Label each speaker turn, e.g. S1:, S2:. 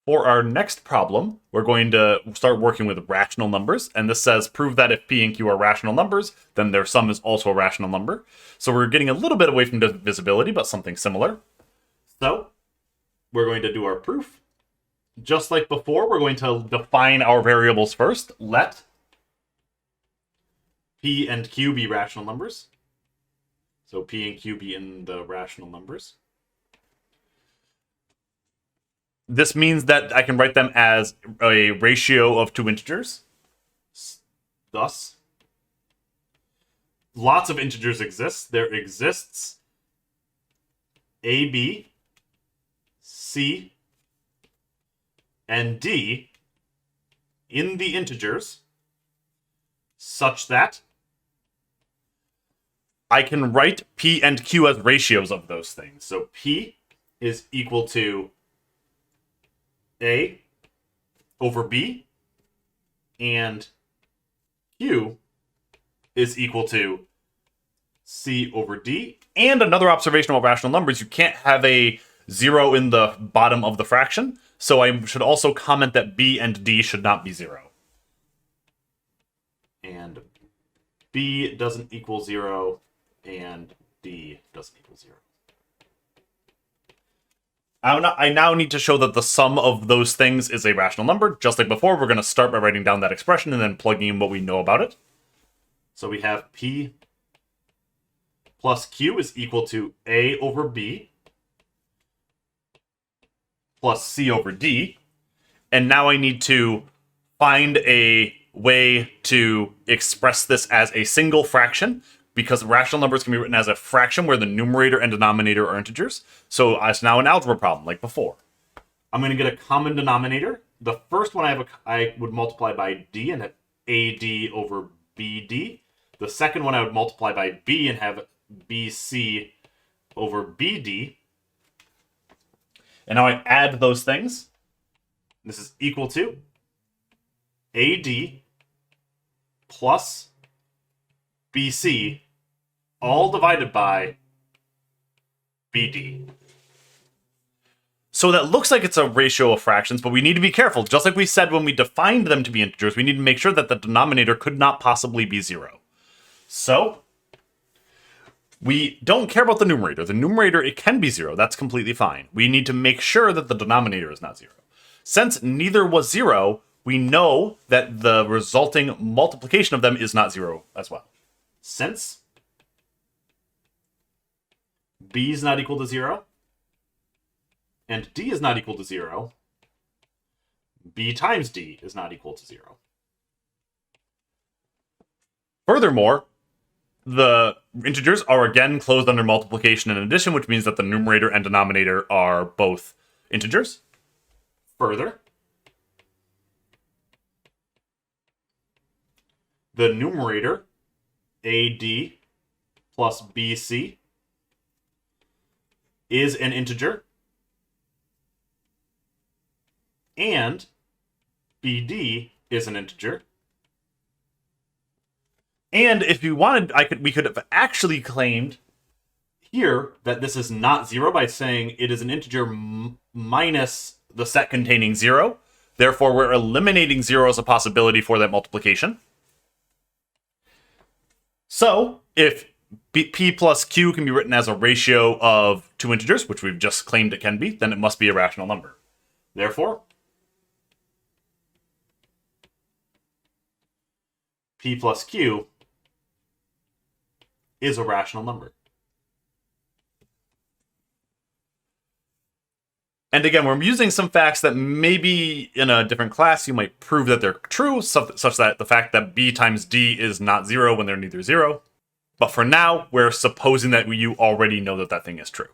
S1: For our next problem, we're going to start working with rational numbers, and this says prove that if P and Q are rational numbers, then their sum is also a rational number. So we're getting a little bit away from divisibility, but something similar. So we're going to do our proof. Just like before, we're going to define our variables first. Let P and Q be rational numbers. So P and Q be in the rational numbers. This means that I can write them as a ratio of two integers. Thus, lots of integers exist. There exists A, B, C, and D in the integers such that I can write P and Q as ratios of those things. So P is equal to A over B, and Q is equal to C over D. And another observation about rational numbers, you can't have a 0 in the bottom of the fraction, so I should also comment that B and D should not be 0. And B doesn't equal 0, and D doesn't equal 0. I now need to show that the sum of those things is a rational number. Just like before, we're going to start by writing down that expression and then plugging in what we know about it. So we have P plus Q is equal to A over B plus C over D. And now I need to find a way to express this as a single fraction, because rational numbers can be written as a fraction where the numerator and denominator are integers. So it's now an algebra problem, like before. I'm going to get a common denominator. The first one I would multiply by D and have AD over BD. The second one I would multiply by B and have BC over BD. And now I add those things. This is equal to AD plus BC, all divided by BD. So that looks like it's a ratio of fractions, but we need to be careful. Just like we said when we defined them to be integers, we need to make sure that the denominator could not possibly be 0. So we don't care about the numerator. The numerator, it can be 0. That's completely fine. We need to make sure that the denominator is not 0. Since neither was 0, we know that the resulting multiplication of them is not 0 as well. Since B is not equal to 0, and D is not equal to 0, B times D is not equal to 0. Furthermore, the integers are again closed under multiplication and addition, which means that the numerator and denominator are both integers. Further, the numerator, AD plus BC, is an integer, and BD is an integer. And if you wanted, we could have actually claimed here that this is not 0 by saying it is an integer minus the set containing 0. Therefore, we're eliminating 0 as a possibility for that multiplication. So, if P plus Q can be written as a ratio of two integers, which we've just claimed it can be, then it must be a rational number. Therefore, P plus Q is a rational number. And again, we're using some facts that maybe in a different class you might prove that they're true, such that the fact that B times D is not 0 when they're neither 0. But for now, we're supposing that you already know that that thing is true.